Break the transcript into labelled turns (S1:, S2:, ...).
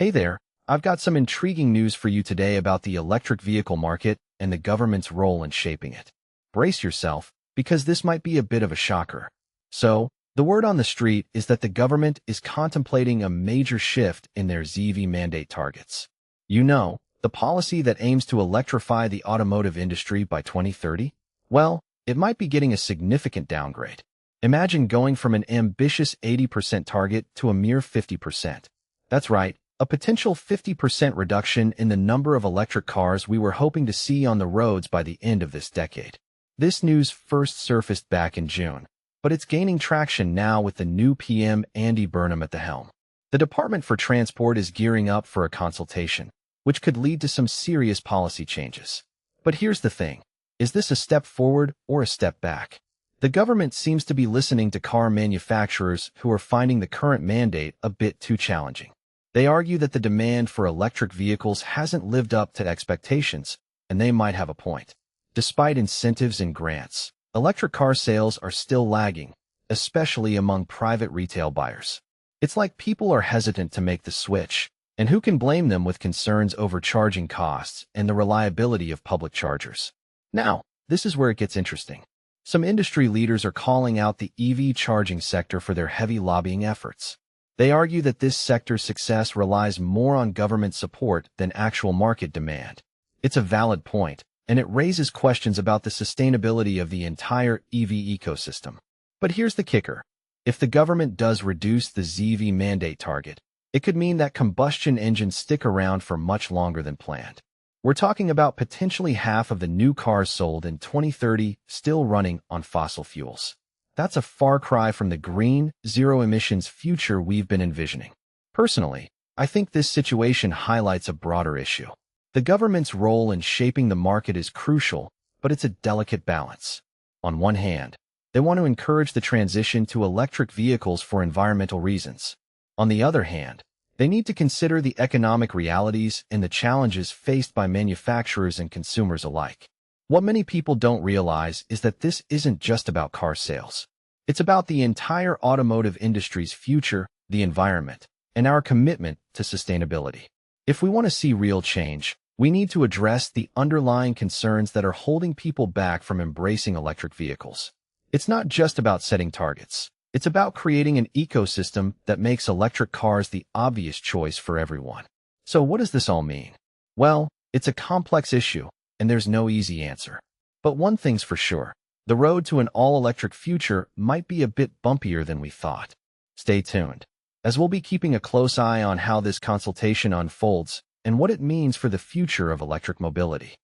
S1: Hey there, I've got some intriguing news for you today about the electric vehicle market and the government's role in shaping it. Brace yourself, because this might be a bit of a shocker. So, the word on the street is that the government is contemplating a major shift in their ZEV mandate targets. You know, the policy that aims to electrify the automotive industry by 2030? Well, it might be getting a significant downgrade. Imagine going from an ambitious 80% target to a mere 50%. That's right, a potential 50% reduction in the number of electric cars we were hoping to see on the roads by the end of this decade. This news first surfaced back in June, but it's gaining traction now with the new PM Andy Burnham at the helm. The Department for Transport is gearing up for a consultation, which could lead to some serious policy changes. But here's the thing. Is this a step forward or a step back? The government seems to be listening to car manufacturers who are finding the current mandate a bit too challenging. They argue that the demand for electric vehicles hasn't lived up to expectations, and they might have a point. Despite incentives and grants, electric car sales are still lagging, especially among private retail buyers. It's like people are hesitant to make the switch, and who can blame them with concerns over charging costs and the reliability of public chargers? Now, this is where it gets interesting. Some industry leaders are calling out the EV charging sector for their heavy lobbying efforts. They argue that this sector's success relies more on government support than actual market demand. It's a valid point, and it raises questions about the sustainability of the entire EV ecosystem. But here's the kicker. If the government does reduce the ZEV mandate target, it could mean that combustion engines stick around for much longer than planned. We're talking about potentially half of the new cars sold in 2030 still running on fossil fuels. That's a far cry from the green, zero-emissions future we've been envisioning. Personally, I think this situation highlights a broader issue. The government's role in shaping the market is crucial, but it's a delicate balance. On one hand, they want to encourage the transition to electric vehicles for environmental reasons. On the other hand, they need to consider the economic realities and the challenges faced by manufacturers and consumers alike. What many people don't realize is that this isn't just about car sales. It's about the entire automotive industry's future, the environment, and our commitment to sustainability. If we want to see real change, we need to address the underlying concerns that are holding people back from embracing electric vehicles. It's not just about setting targets. It's about creating an ecosystem that makes electric cars the obvious choice for everyone. So what does this all mean? Well, it's a complex issue, and there's no easy answer. But one thing's for sure, the road to an all-electric future might be a bit bumpier than we thought. Stay tuned, as we'll be keeping a close eye on how this consultation unfolds and what it means for the future of electric mobility.